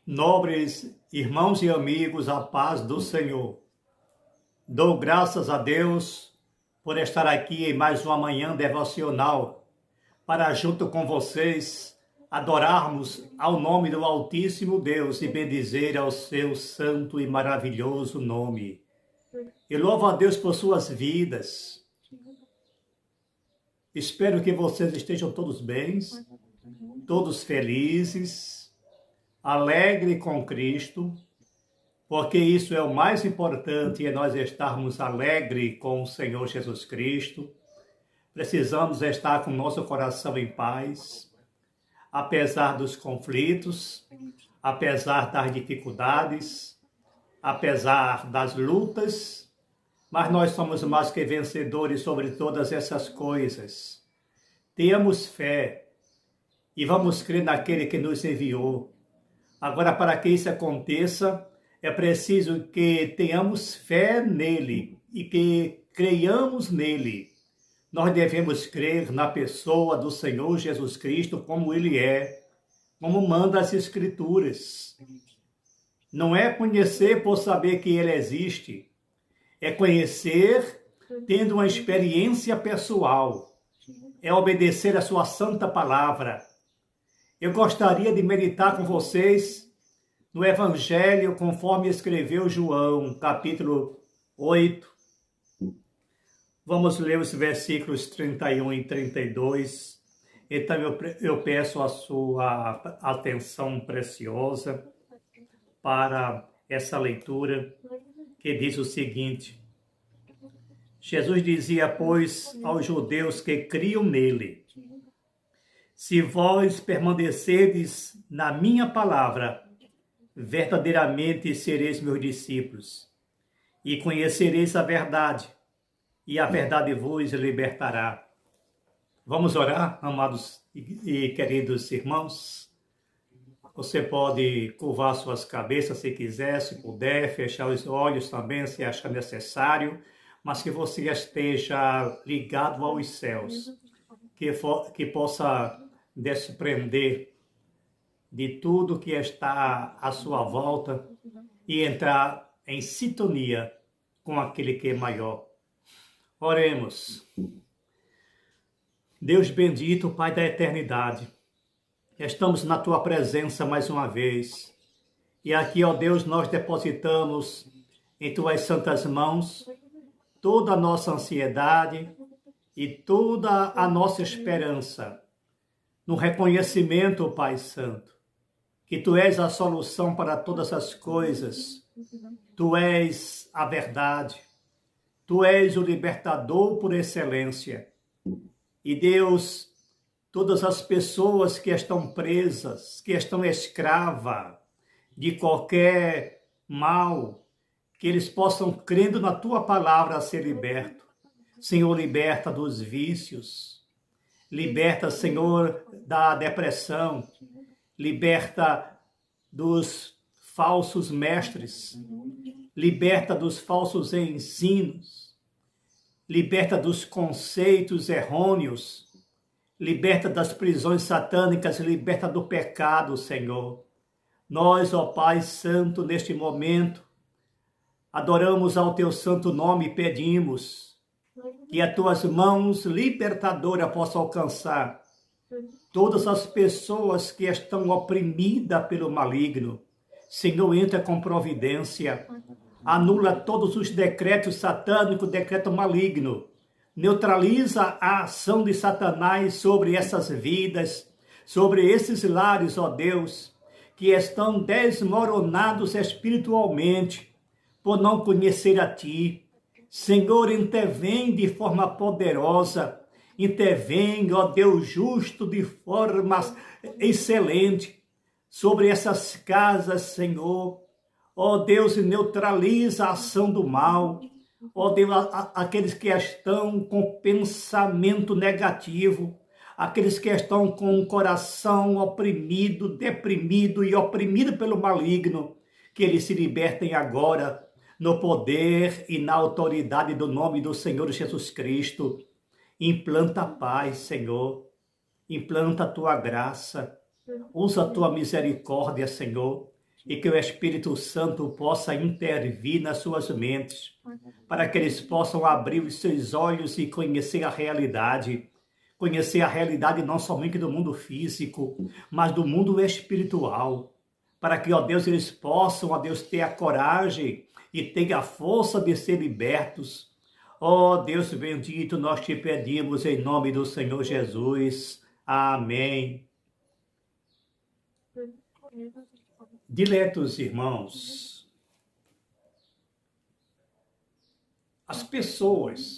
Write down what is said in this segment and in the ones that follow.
Nobres irmãos e amigos, a paz do Senhor. Dou graças a Deus por estar aqui em mais uma manhã devocional para, junto com vocês, adorarmos ao nome do Altíssimo Deus e bendizer ao seu santo e maravilhoso nome. E louvo a Deus por suas vidas. Espero que vocês estejam todos bem, todos felizes, alegre com Cristo, porque isso é o mais importante, é nós estarmos alegres com o Senhor Jesus Cristo. Precisamos estar com nosso coração em paz, apesar dos conflitos, apesar das dificuldades, apesar das lutas, mas nós somos mais que vencedores sobre todas essas coisas. Tenhamos fé e vamos crer naquele que nos enviou. Agora, para que isso aconteça, é preciso que tenhamos fé nele e que creiamos nele. Nós devemos crer na pessoa do Senhor Jesus Cristo como ele é, como manda as Escrituras. Não é conhecer por saber que ele existe, é conhecer tendo uma experiência pessoal, é obedecer a sua santa palavra. Eu gostaria de meditar com vocês no Evangelho conforme escreveu João, capítulo 8. Vamos ler os versículos 31 e 32. Então eu peço a sua atenção preciosa para essa leitura, que diz o seguinte: Jesus dizia, pois, aos judeus que criam nele: se vós permanecerdes na minha palavra, verdadeiramente sereis meus discípulos, e conhecereis a verdade, e a verdade vos libertará. Vamos orar, amados e queridos irmãos? Você pode curvar suas cabeças se quiser, se puder, fechar os olhos também, se achar necessário, mas que você esteja ligado aos céus, que possa desprender de tudo que está à sua volta e entrar em sintonia com aquele que é maior. Oremos. Deus bendito, Pai da eternidade, estamos na Tua presença mais uma vez. E aqui, ó Deus, nós depositamos em Tuas santas mãos toda a nossa ansiedade e toda a nossa esperança, no reconhecimento, Pai Santo, que Tu és a solução para todas as coisas, Tu és a verdade, Tu és o libertador por excelência. E Deus, todas as pessoas que estão presas, que estão escravas de qualquer mal, que eles possam, crendo na Tua palavra, ser libertos. Senhor, liberta dos vícios, liberta, Senhor, da depressão, liberta dos falsos mestres, liberta dos falsos ensinos, liberta dos conceitos errôneos, liberta das prisões satânicas, liberta do pecado, Senhor. Nós, ó Pai Santo, neste momento, adoramos ao Teu santo nome e pedimos que as Tuas mãos libertadoras possam alcançar todas as pessoas que estão oprimidas pelo maligno. Senhor, entra com providência, anula todos os decretos satânicos, decreto maligno, neutraliza a ação de Satanás sobre essas vidas, sobre esses lares, ó Deus, que estão desmoronados espiritualmente, por não conhecer a Ti. Senhor, intervém de forma poderosa, intervém, ó Deus justo, de forma excelente, sobre essas casas, Senhor. Ó Deus, neutraliza a ação do mal. Ó Deus, aqueles que estão com pensamento negativo, aqueles que estão com o coração oprimido, deprimido e oprimido pelo maligno, que eles se libertem agora, no poder e na autoridade do nome do Senhor Jesus Cristo. Implanta a paz, Senhor. Implanta a Tua graça. Usa a Tua misericórdia, Senhor. e que o Espírito Santo possa intervir nas suas mentes, para que eles possam abrir os seus olhos e conhecer a realidade não somente do mundo físico, mas do mundo espiritual, para que, ó Deus, eles possam, ó Deus, ter a coragem e ter a força de ser libertos. Ó Deus bendito, nós te pedimos em nome do Senhor Jesus. Amém. Diletos irmãos, as pessoas,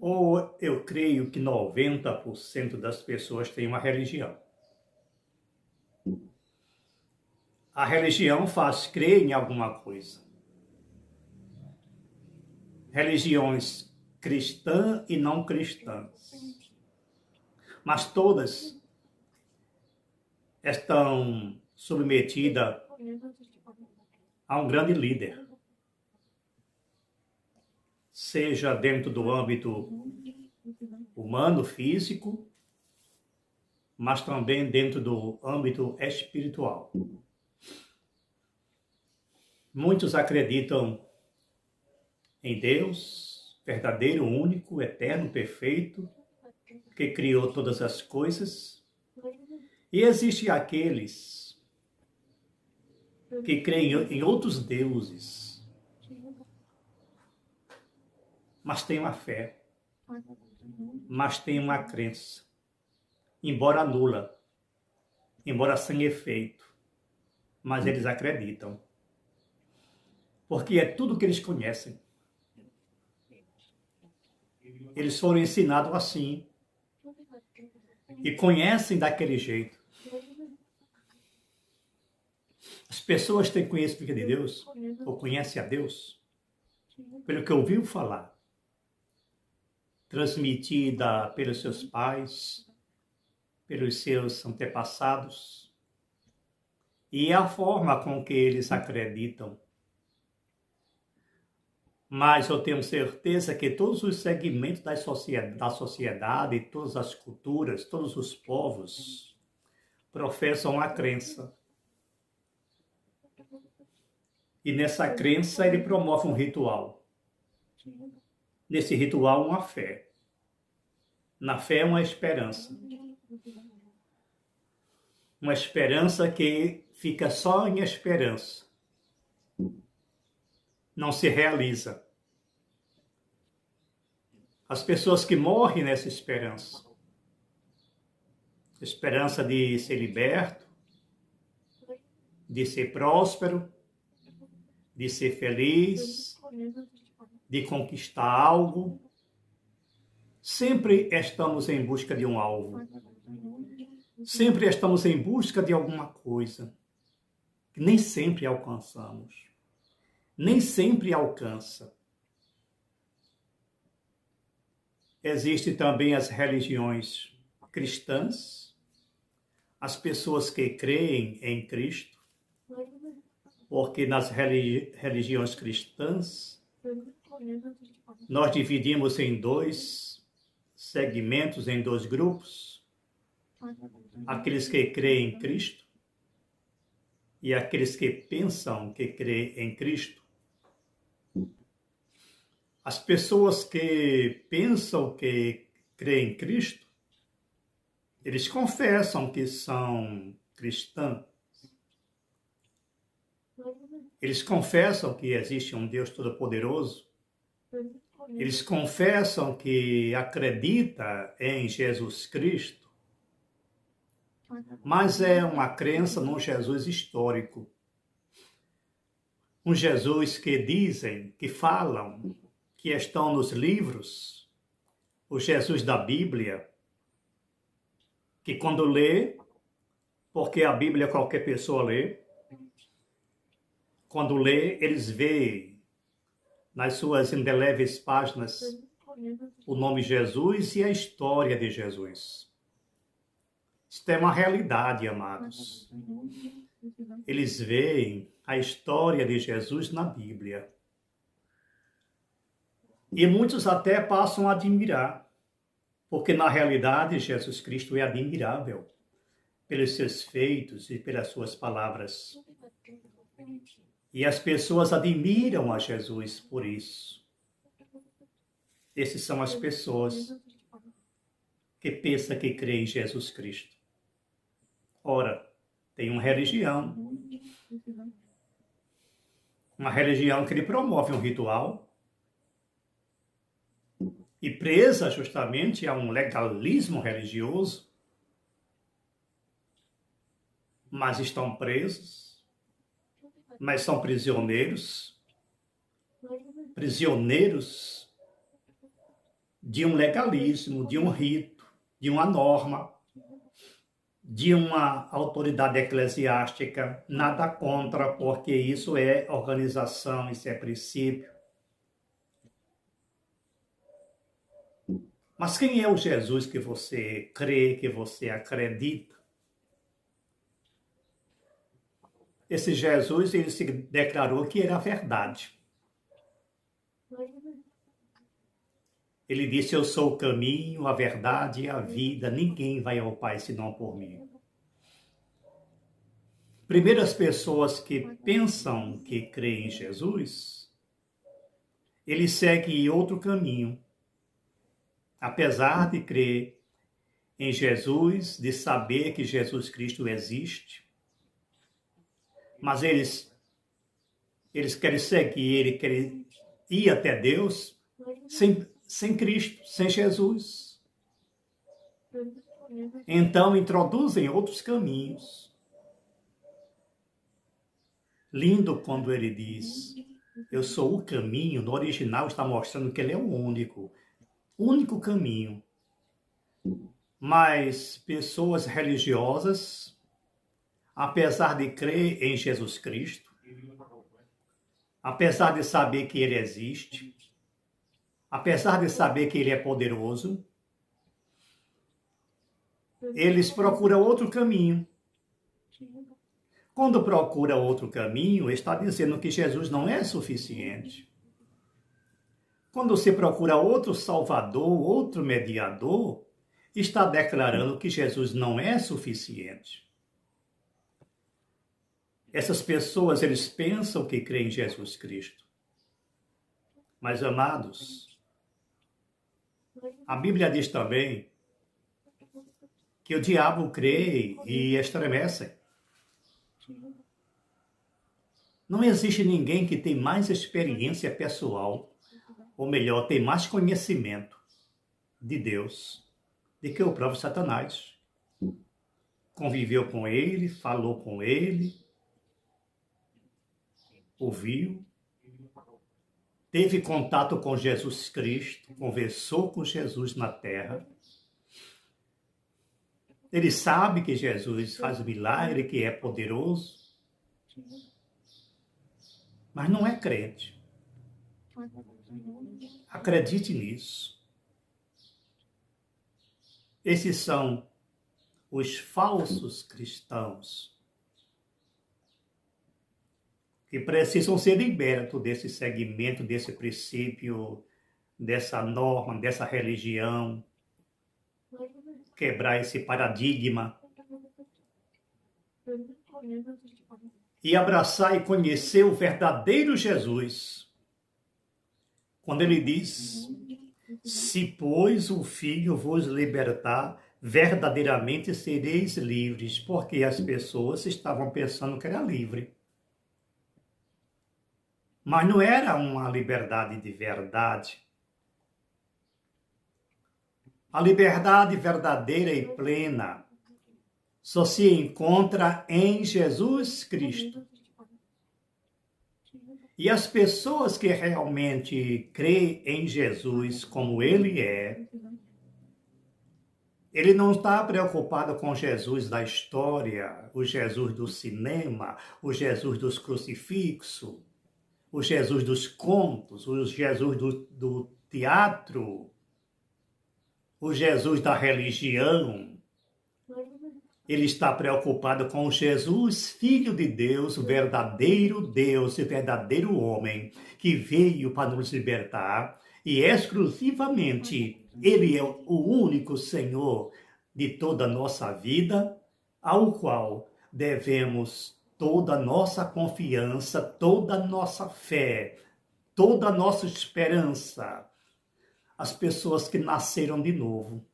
ou eu creio que 90% das pessoas têm uma religião. A religião faz crer em alguma coisa. Religiões cristãs e não cristãs. Mas todas estão submetidas a um grande líder. Seja dentro do âmbito humano, físico, mas também dentro do âmbito espiritual. Muitos acreditam em Deus, verdadeiro, único, eterno, perfeito, que criou todas as coisas. E existem aqueles que creem em outros deuses, mas têm uma fé, mas têm uma crença, embora nula, embora sem efeito, mas eles acreditam. Porque é tudo que eles conhecem. Eles foram ensinados assim e conhecem daquele jeito. As pessoas têm conhecimento de Deus, ou conhecem a Deus, pelo que ouviu falar, transmitida pelos seus pais, pelos seus antepassados, e é a forma com que eles acreditam. Mas eu tenho certeza que todos os segmentos da sociedade, todas as culturas, todos os povos professam a crença. E nessa crença ele promove um ritual. Nesse ritual, uma fé. Na fé, uma esperança. Uma esperança que fica só em esperança. Não se realiza. As pessoas que morrem nessa esperança. Esperança de ser liberto, de ser próspero, de ser feliz, de conquistar algo. Sempre estamos em busca de um alvo. Sempre estamos em busca de alguma coisa que nem sempre alcançamos. Nem sempre alcança. Existem também as religiões cristãs, as pessoas que creem em Cristo, porque nas religiões cristãs nós dividimos em dois segmentos, em dois grupos, aqueles que creem em Cristo e aqueles que pensam que creem em Cristo. As pessoas que pensam que creem em Cristo, eles confessam que são cristãos. Eles confessam que existe um Deus Todo-Poderoso. Eles confessam que acreditam em Jesus Cristo. Mas é uma crença num Jesus histórico. Um Jesus que dizem, que falam, que estão nos livros, o Jesus da Bíblia, que quando lê, porque a Bíblia qualquer pessoa lê, quando lê, eles veem nas suas indeléveis páginas o nome Jesus e a história de Jesus. Isso é uma realidade, amados. Eles veem a história de Jesus na Bíblia. E muitos até passam a admirar, porque na realidade Jesus Cristo é admirável pelos seus feitos e pelas suas palavras. E as pessoas admiram a Jesus por isso. Essas são as pessoas que pensam que creem em Jesus Cristo. Ora, tem uma religião que ele promove um ritual e presa justamente a um legalismo religioso, mas estão presos, mas são prisioneiros de um legalismo, de um rito, de uma norma, de uma autoridade eclesiástica. Nada contra, porque isso é organização, isso é princípio. Mas quem é o Jesus que você crê, que você acredita? Esse Jesus, ele se declarou que era a verdade. Ele disse, eu sou o caminho, a verdade e a vida. Ninguém vai ao Pai senão por mim. Primeiro, as pessoas que pensam que creem em Jesus, eles seguem outro caminho. Apesar de crer em Jesus, de saber que Jesus Cristo existe, mas eles querem seguir, eles querem ir até Deus sem Cristo, sem Jesus. Então, introduzem outros caminhos. Lindo quando ele diz, eu sou o caminho. No original está mostrando que ele é o único caminho. Mas pessoas religiosas, apesar de crer em Jesus Cristo, apesar de saber que ele existe, apesar de saber que ele é poderoso, eles procuram outro caminho. Quando procura outro caminho, está dizendo que Jesus não é suficiente. Quando se procura outro Salvador, outro mediador, está declarando que Jesus não é suficiente. Essas pessoas, eles pensam que creem em Jesus Cristo. Mas, amados, a Bíblia diz também que o diabo crê e estremece. Não existe ninguém que tem mais experiência pessoal, ou melhor, tem mais conhecimento de Deus do que o próprio Satanás. Conviveu com ele, falou com ele, ouviu, teve contato com Jesus Cristo, conversou com Jesus na terra. Ele sabe que Jesus faz milagre, que é poderoso, mas não é crente. Acredite nisso. Esses são os falsos cristãos que precisam ser libertos desse segmento, desse princípio, dessa norma, dessa religião, quebrar esse paradigma e abraçar e conhecer o verdadeiro Jesus. Quando ele diz, se pois o Filho vos libertar, verdadeiramente sereis livres, porque as pessoas estavam pensando que era livre. Mas não era uma liberdade de verdade. A liberdade verdadeira e plena só se encontra em Jesus Cristo. E as pessoas que realmente creem em Jesus como ele é, ele não está preocupado com Jesus da história, o Jesus do cinema, o Jesus dos crucifixos, o Jesus dos contos, o Jesus do teatro, o Jesus da religião. Ele está preocupado com Jesus, Filho de Deus e verdadeiro homem, que veio para nos libertar e exclusivamente ele é o único Senhor de toda a nossa vida, ao qual devemos toda a nossa confiança, toda a nossa fé, toda a nossa esperança. As pessoas que nasceram de novo.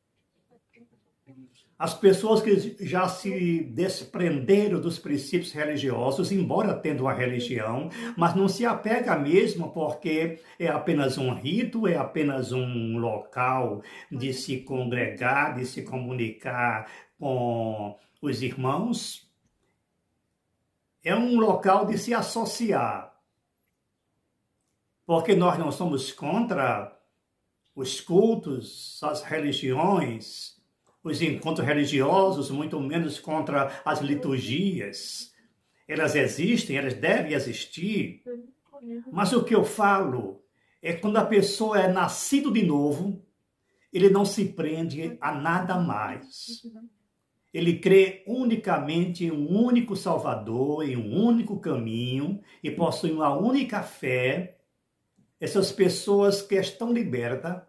As pessoas que já se desprenderam dos princípios religiosos, embora tendo uma religião, mas não se apega mesmo porque é apenas um rito, é apenas um local de se congregar, de se comunicar com os irmãos. É um local de se associar, porque nós não somos contra os cultos, as religiões, os encontros religiosos, muito menos contra as liturgias. Elas existem, elas devem existir, mas o que eu falo é quando a pessoa é nascido de novo, ele não se prende a nada mais. Ele crê unicamente em um único Salvador, em um único caminho, e possui uma única fé. Essas pessoas que estão libertas,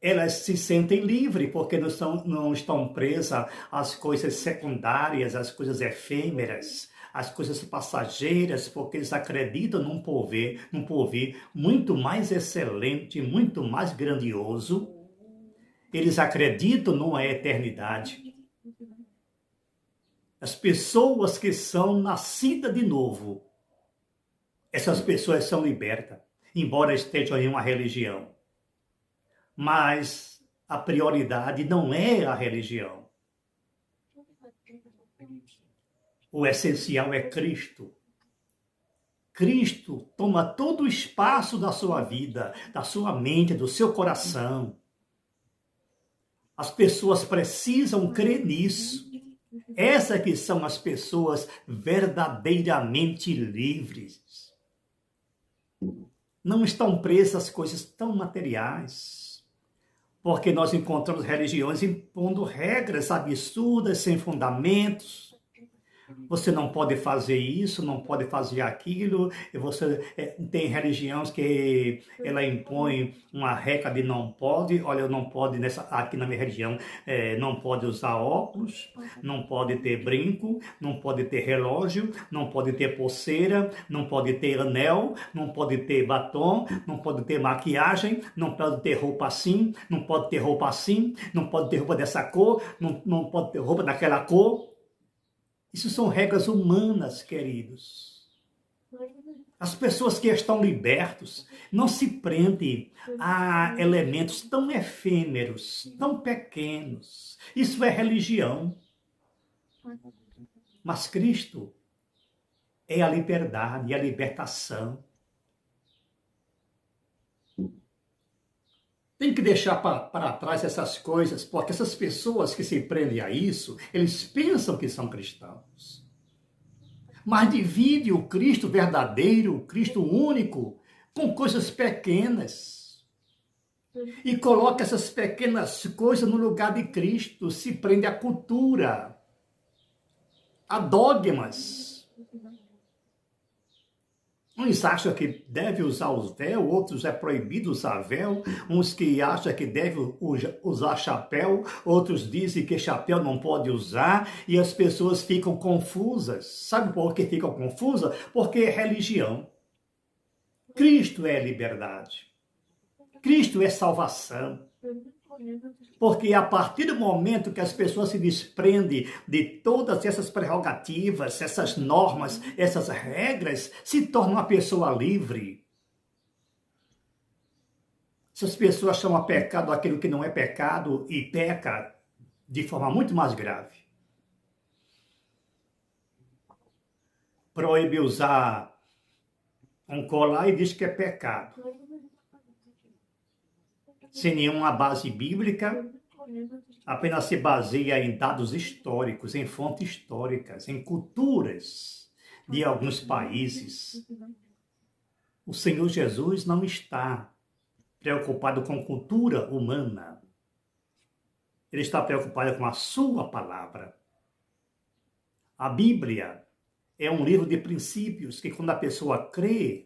elas se sentem livres, porque não estão presas às coisas secundárias, às coisas efêmeras, às coisas passageiras, porque eles acreditam num porvir muito mais excelente, muito mais grandioso. Eles acreditam numa eternidade. As pessoas que são nascidas de novo, essas pessoas são libertas, embora estejam em uma religião. Mas a prioridade não é a religião. O essencial é Cristo. Cristo toma todo o espaço da sua vida, da sua mente, do seu coração. As pessoas precisam crer nisso. Essas que são as pessoas verdadeiramente livres. Não estão presas a coisas tão materiais. Porque nós encontramos religiões impondo regras absurdas, sem fundamentos. Você não pode fazer isso, não pode fazer aquilo. Tem religiões que ela impõe uma regra de não pode. Olha, eu não pode, aqui na minha religião, não pode usar óculos, não pode ter brinco, não pode ter relógio, não pode ter pulseira, não pode ter anel, não pode ter batom, não pode ter maquiagem, não pode ter roupa assim, não pode ter roupa assim, não pode ter roupa dessa cor, não pode ter roupa daquela cor. Isso são regras humanas, queridos. As pessoas que estão libertos não se prendem a elementos tão efêmeros, tão pequenos. Isso é religião. Mas Cristo é a liberdade, a libertação. Tem que deixar para trás essas coisas, porque essas pessoas que se prendem a isso, eles pensam que são cristãos. Mas divide o Cristo verdadeiro, o Cristo único, com coisas pequenas. E coloca essas pequenas coisas no lugar de Cristo, se prende à cultura, a dogmas. Uns acham que deve usar o véu, outros é proibido usar véu, uns que acham que deve usar chapéu, outros dizem que chapéu não pode usar, e as pessoas ficam confusas. Sabe por que ficam confusas? Porque é religião. Cristo é liberdade. Cristo é salvação. Porque a partir do momento que as pessoas se desprendem de todas essas prerrogativas, essas normas, essas regras, se torna uma pessoa livre. Essas pessoas chamam a pecado aquilo que não é pecado e peca de forma muito mais grave. Proíbe usar um colar e diz que é pecado. Sem nenhuma base bíblica, apenas se baseia em dados históricos, em fontes históricas, em culturas de alguns países. O Senhor Jesus não está preocupado com cultura humana. Ele está preocupado com a sua palavra. A Bíblia é um livro de princípios que, quando a pessoa crê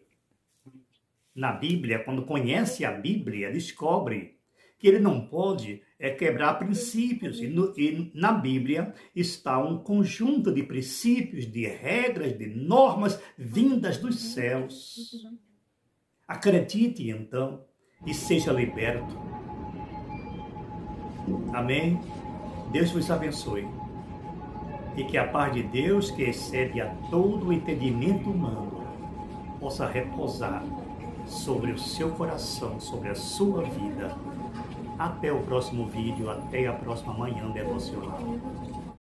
na Bíblia, quando conhece a Bíblia, descobre que ele não pode quebrar princípios. E na Bíblia está um conjunto de princípios, de regras, de normas vindas dos céus. Acredite então e seja liberto. Amém? Deus vos abençoe. E que a paz de Deus, que excede a todo o entendimento humano, possa repousar sobre o seu coração, sobre a sua vida. Até o próximo vídeo, até a próxima manhã devocional.